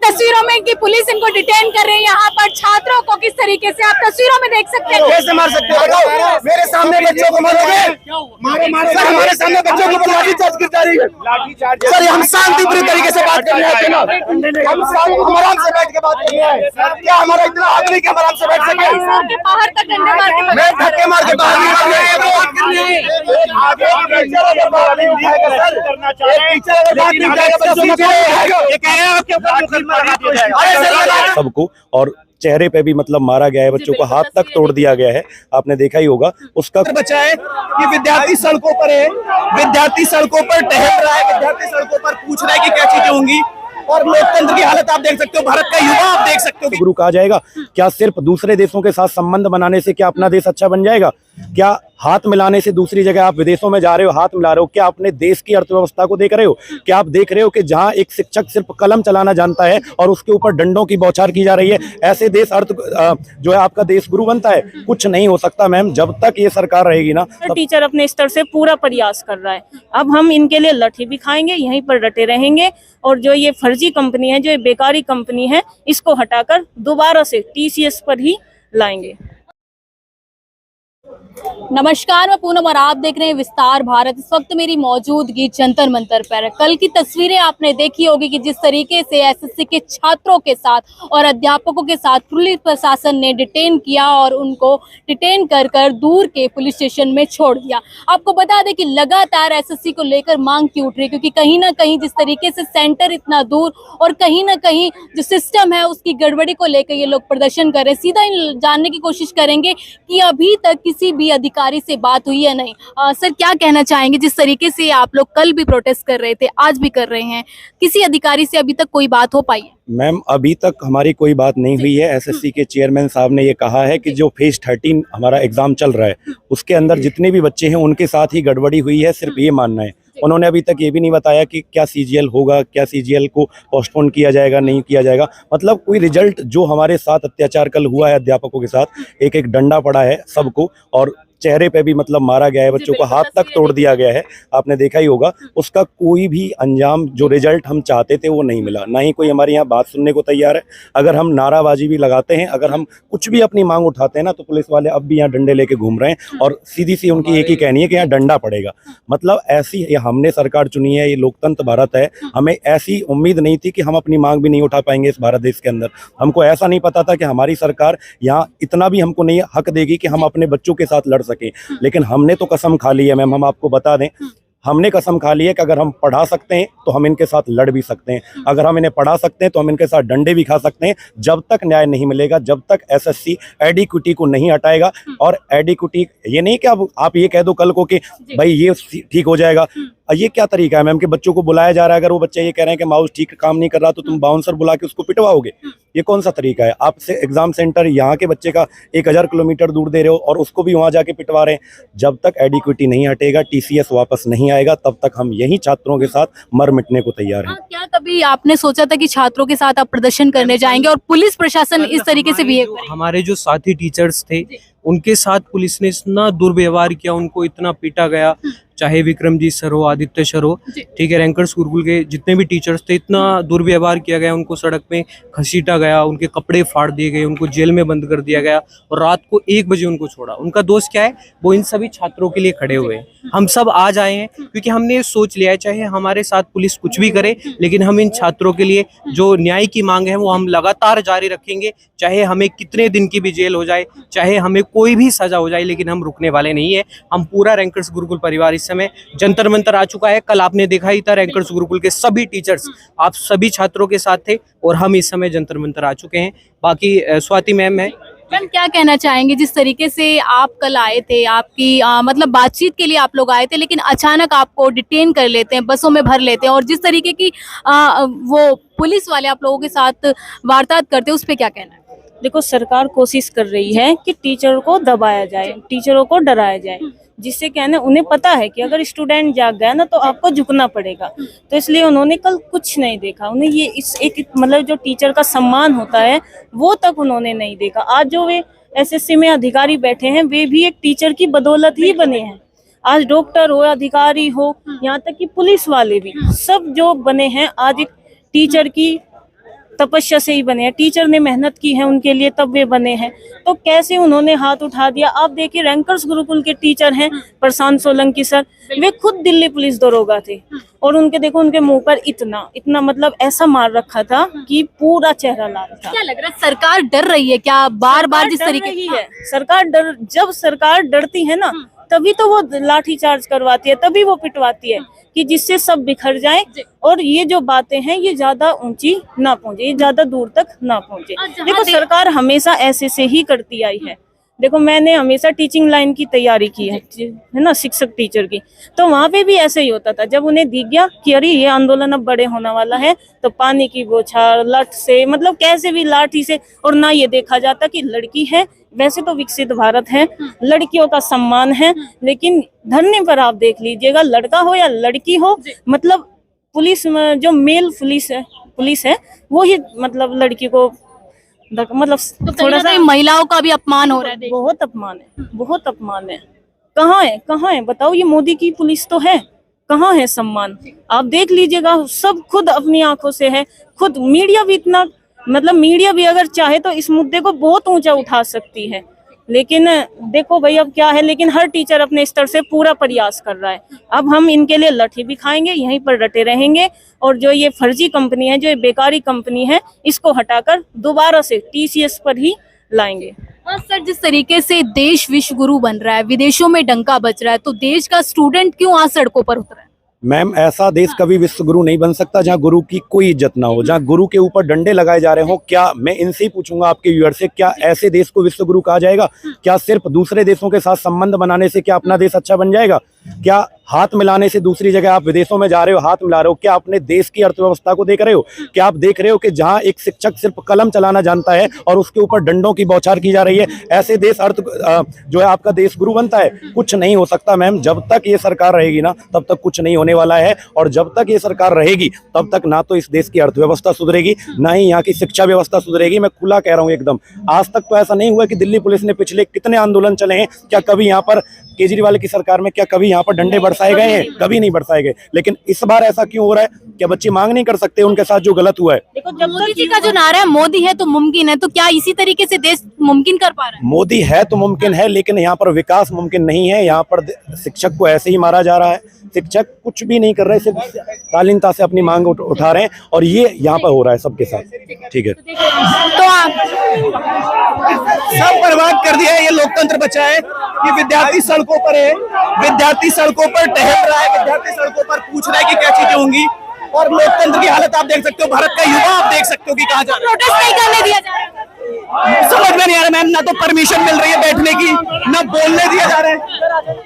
तस्वीरों में कि पुलिस इनको डिटेन कर रही है। यहाँ पर छात्रों को किस तरीके से आप तस्वीरों में देख सकते हैं। कैसे मार सकते हो? बताओ, मेरे सामने बच्चों को मारोगे? सर, हमारे सामने बच्चों के ऊपर लाठीचार्ज की जा रही है। सर, हम शांतिपूर्ण तरीके से बात कर रहे हैं ना, हम आराम से बैठ के बात कर रहे हैं। क्या हमारा इतना हक नहीं कि हम आराम से बैठ सके? बाहर तक डंडे मार के मैं धक्के मार के बाहर निकाल रहे हैं। सबको और चेहरे पे भी मतलब मारा गया है, बच्चों को हाथ तक तोड़ दिया गया है। आपने देखा ही होगा उसका बच्चा है कि विद्यार्थी सड़कों पर है, विद्यार्थी सड़कों पर टहल रहा है, विद्यार्थी सड़कों पर पूछ रहा है कि क्या चीजें होंगी। और लोकतंत्र की हालत आप देख सकते हो, भारत का युवा आप देख सकते हो। गुरु कहा जाएगा, क्या सिर्फ दूसरे देशों के साथ संबंध बनाने से क्या अपना देश अच्छा बन जाएगा? क्या हाथ मिलाने से दूसरी जगह आप विदेशों में जा रहे हो, हाथ मिला रहे हो? क्या अपने देश की अर्थव्यवस्था को देख रहे हो? क्या आप देख रहे हो कि जहां एक शिक्षक सिर्फ कलम चलाना जानता है और उसके ऊपर डंडों की बौछार की जा रही है, ऐसे देश जो है आपका देश गुरु बनता है? कुछ नहीं हो सकता मैम, जब तक ये सरकार रहेगी ना। टीचर अपने स्तर से पूरा प्रयास कर रहा है। अब हम इनके लिए लाठी भी खाएंगे, यहीं पर डटे रहेंगे। और जो ये फर्जी कंपनी है, जो ये बेकारी कंपनी है, इसको हटाकर दोबारा से TCS पर ही लाएंगे। नमस्कार, मैं पूनम और आप देख रहे हैं विस्तार भारत। इस वक्त मेरी मौजूदगी जंतर मंतर पर है। कल की तस्वीरें आपने देखी होगी कि जिस तरीके से SSC के छात्रों के साथ और अध्यापकों के साथ पुलिस प्रशासन ने डिटेन किया और उनको डिटेन कर दूर के पुलिस स्टेशन में छोड़ दिया। आपको बता दें कि लगातार SSC को लेकर मांग की उठ रही है, क्योंकि कहीं ना कहीं जिस तरीके से सेंटर इतना दूर और कहीं ना कहीं जो सिस्टम है उसकी गड़बड़ी को लेकर ये लोग प्रदर्शन कर रहे हैं। सीधा जानने की कोशिश करेंगे कि अभी तक किसी भी अधिकारी से बात हुई या नहीं। सर, क्या कहना चाहेंगे? जिस तरीके से आप लोग कल भी प्रोटेस्ट कर रहे थे, आज भी कर रहे हैं, किसी अधिकारी से अभी तक कोई बात हो पाई है? मैम, अभी तक हमारी कोई बात नहीं हुई है। SSC के चेयरमैन साहब ने ये कहा है कि जो फेज 13 हमारा एग्जाम चल रहा है उसके अंदर जितने भी बच्चे हैं उनके साथ ही गड़बड़ी हुई है, सिर्फ ये मानना है। उन्होंने अभी तक ये भी नहीं बताया कि क्या CGL होगा, क्या CGL को पोस्टपोन किया जाएगा, नहीं किया जाएगा। मतलब कोई रिजल्ट, जो हमारे साथ अत्याचार कल हुआ है अध्यापकों के साथ, एक एक डंडा पड़ा है सबको और चेहरे पे भी मतलब मारा गया है, बच्चों को हाथ तक तोड़ दिया गया है। आपने देखा ही होगा उसका कोई भी अंजाम, जो रिजल्ट हम चाहते थे वो नहीं मिला। ना ही कोई हमारे यहाँ बात सुनने को तैयार है। अगर हम नाराबाजी भी लगाते हैं, अगर हम कुछ भी अपनी मांग उठाते हैं ना, तो पुलिस वाले अब भी यहाँ डंडे लेके घूम रहे हैं और सीधी सी उनकी एक ही कहनी है कि यहाँ डंडा पड़ेगा। मतलब ऐसी हमने सरकार चुनी है, ये लोकतंत्र भारत है। हमें ऐसी उम्मीद नहीं थी कि हम अपनी मांग भी नहीं उठा पाएंगे इस भारत देश के अंदर। हमको ऐसा नहीं पता था कि हमारी सरकार यहाँ इतना भी हमको नहीं हक देगी कि हम अपने बच्चों के साथ लड़ सके। लेकिन हमने तो कसम खा ली है मैम, हम आपको बता दें, हमने कसम खा ली है कि अगर हम पढ़ा सकते हैं तो हम इनके साथ लड़ भी सकते हैं, अगर हम इन्हें पढ़ा सकते हैं तो हम इनके साथ डंडे भी खा सकते हैं। जब तक न्याय नहीं मिलेगा, जब तक SSC एडिक्विटी को नहीं हटाएगा, और एडिक्विटी ये नहीं कि आप ये कह दो कल को कि भाई ये ठीक हो जाएगा। ये क्या तरीका है मैम कि बच्चों को बुलाया जा रहा है, अगर वो बच्चे ये कह रहे हैं कि माउस ठीक काम नहीं कर रहा तो तुम बाउंसर बुला के उसको पिटवाओगे? ये कौन सा तरीका है? आप से एग्जाम सेंटर यहाँ के बच्चे का 1000 किलोमीटर दूर दे रहे हो और उसको भी वहाँ जाके पिटवा रहे हैं। जब तक एडिक्विटी नहीं हटेगा, TCS वापस नहीं आएगा, तब तक हम यही छात्रों के साथ मर मिटने को तैयार हैं। क्या कभी आपने सोचा था कि छात्रों के साथ आप प्रदर्शन करने जाएंगे और पुलिस प्रशासन इस तरीके से बिहेव करेगा? हमारे जो साथी टीचर्स थे उनके साथ पुलिस ने इतना दुर्व्यवहार किया, उनको इतना पीटा गया, चाहे विक्रमजीत सर हो, आदित्य सर हो, ठीक है, रैंकर्स गुरुकुल के जितने भी टीचर्स थे, इतना दुर्व्यवहार किया गया। उनको सड़क में घसीटा गया, उनके कपड़े फाड़ दिए गए, उनको जेल में बंद कर दिया गया और रात को 1 बजे उनको छोड़ा। उनका दोष क्या है? वो इन सभी छात्रों के लिए खड़े हुए हैं। हम सब आज आए हैं क्योंकि हमने सोच लिया है, चाहे हमारे साथ पुलिस कुछ भी करे, लेकिन हम इन छात्रों के लिए जो न्याय की मांग है वो हम लगातार जारी रखेंगे। चाहे हमें कितने दिन की भी जेल हो जाए, चाहे हमें कोई भी सजा हो जाए, लेकिन हम रुकने वाले नहीं है। हम पूरा रैंकर्स गुरुकुल परिवार इस समय जंतर मंतर आ चुका है। कल आपने देखा ही था, रैंकर्स गुरुकुल के सभी टीचर्स आप सभी छात्रों के साथ थे और हम इस समय जंतर मंतर आ चुके हैं। बाकी स्वाति मैम है। मैम, क्या कहना चाहेंगे? जिस तरीके से आप कल आए थे, आपकी मतलब बातचीत के लिए आप लोग आए थे, लेकिन अचानक आपको डिटेन कर लेते हैं, बसों में भर लेते हैं, और जिस तरीके की वो पुलिस वाले आप लोगों के साथ वार्तालाप करते हैं, उस पर क्या कहना है? देखो, सरकार कोशिश कर रही है कि टीचरों को दबाया जाए, टीचरों को डराया जाए, जिससे क्या है ना, उन्हें पता है कि अगर स्टूडेंट जाग गया ना तो आपको झुकना पड़ेगा। तो इसलिए उन्होंने कल कुछ नहीं देखा। उन्हें ये इस एक मतलब जो टीचर का सम्मान होता है वो तक उन्होंने नहीं देखा। आज जो वे SSC में अधिकारी बैठे हैं, वे भी एक टीचर की बदौलत ही बने हैं। आज डॉक्टर हो, अधिकारी हो, यहाँ तक कि पुलिस वाले भी, सब जो बने हैं आज एक टीचर की तपस्या से ही बने हैं, टीचर ने मेहनत की है उनके लिए तब वे बने हैं। तो कैसे उन्होंने हाथ उठा दिया। आप देखिए रैंकर्स गुरुकुल के टीचर हैं प्रशांत सोलंकी सर, वे खुद दिल्ली पुलिस दरोगा थे और उनके देखो उनके मुंह पर इतना इतना मतलब ऐसा मार रखा था कि पूरा चेहरा लाल था। क्या लग रहा है सरकार डर रही है क्या बार बार जिस तरीके की है सरकार जब सरकार डरती है ना तभी तो वो लाठी चार्ज करवाती है, तभी वो पिटवाती है कि जिससे सब बिखर जाए और ये जो बातें हैं ये ज्यादा ऊंची ना पहुंचे, ये ज्यादा दूर तक ना पहुंचे। देखो सरकार हमेशा ऐसे से ही करती आई है। देखो मैंने हमेशा टीचिंग लाइन की तैयारी की है ना, शिक्षक टीचर की, तो वहाँ पे भी ऐसे ही होता था। जब उन्हें दिख गया कि अरे ये आंदोलन अब बड़े होने वाला है तो पानी की बौछार लठ से मतलब कैसे भी लाठी से, और ना ये देखा जाता कि लड़की है। वैसे तो विकसित भारत है, लड़कियों का सम्मान है, लेकिन धरने पर आप देख लीजिएगा लड़का हो या लड़की हो, मतलब पुलिस में जो मेल पुलिस है वो ही मतलब लड़की को मतलब तो थोड़ा सा महिलाओं का भी अपमान हो रहा है। बहुत अपमान है, बहुत अपमान है। कहाँ है बताओ, ये मोदी की पुलिस तो है, कहाँ है सम्मान? आप देख लीजिएगा सब खुद अपनी आंखों से है। खुद मीडिया भी इतना मतलब मीडिया भी अगर चाहे तो इस मुद्दे को बहुत ऊंचा उठा सकती है, लेकिन देखो भाई अब क्या है, लेकिन हर टीचर अपने स्तर से पूरा प्रयास कर रहा है। अब हम इनके लिए लाठी भी खाएंगे, यहीं पर डटे रहेंगे और जो ये फर्जी कंपनी है, जो ये बेकारी कंपनी है, इसको हटाकर दोबारा से टीसीएस पर ही लाएंगे। और सर जिस तरीके से देश विश्व गुरु बन रहा है, विदेशों में डंका बज रहा है, तो देश का स्टूडेंट क्यों आज सड़कों पर उतरा है? मैम ऐसा देश कभी विश्व गुरु नहीं बन सकता जहाँ गुरु की कोई इज्जत ना हो, जहाँ गुरु के ऊपर डंडे लगाए जा रहे हो। क्या मैं इनसे ही पूछूंगा आपके व्यूअर से, क्या ऐसे देश को विश्व गुरु कहा जाएगा? क्या सिर्फ दूसरे देशों के साथ संबंध बनाने से क्या अपना देश अच्छा बन जाएगा? क्या हाथ मिलाने से दूसरी जगह आप विदेशों में जा रहे हो, हाथ मिला रहे हो? क्या अपने देश की अर्थव्यवस्था को देख रहे हो? क्या आप देख रहे हो कि जहां एक शिक्षक सिर्फ कलम चलाना जानता है और उसके ऊपर डंडों की बौछार की जा रही है, ऐसे देश जो है आपका देश गुरु बनता है? कुछ नहीं हो सकता मैम। जब तक ये सरकार रहेगी ना तब तक कुछ नहीं होने वाला है, और जब तक ये सरकार रहेगी तब तक ना तो इस देश की अर्थव्यवस्था सुधरेगी, ना ही यहाँ की शिक्षा व्यवस्था सुधरेगी। मैं खुला कह रहा हूँ एकदम। आज तक तो ऐसा नहीं हुआ कि दिल्ली पुलिस ने पिछले कितने आंदोलन चले हैं, क्या कभी यहाँ पर केजरीवाल की सरकार में क्या कभी यहाँ पर डंडे बरसाए गए हैं? कभी नहीं बरसाए गए। लेकिन इस बार ऐसा क्यों हो रहा है? क्या बच्चे मांग नहीं कर सकते उनके साथ जो गलत हुआ है? देखो जब मोदी जी का जो नारा है मोदी है तो मुमकिन है, तो क्या इसी तरीके से देश मुमकिन कर पा रहा है? मोदी है तो मुमकिन है, लेकिन यहाँ पर विकास मुमकिन नहीं है। यहाँ पर शिक्षक को ऐसे ही मारा जा रहा है। शिक्षक कुछ भी नहीं कर रहे, सिर्फ शालीनता से अपनी मांग उठा रहे हैं, और ये यहाँ पर हो रहा है सबके साथ। ठीक है, तो आप सब बर्बाद कर दिया है। ये लोकतंत्र बचा है कि विद्यार्थी सड़कों पर है, विद्यार्थी सड़कों पर टहल रहा है, विद्यार्थी सड़कों पर पूछ रहा है कि क्या चीजें होंगी। और लोकतंत्र की हालत आप देख सकते हो, भारत का युवा आप देख सकते हो कि कहाँ जा रहा है। प्रोटेस्ट नहीं करने दिया जा रहा है। समझ में नहीं आ रहा मैम, ना तो परमिशन मिल रही है बैठने की, ना बोलने दिया जा रहा है।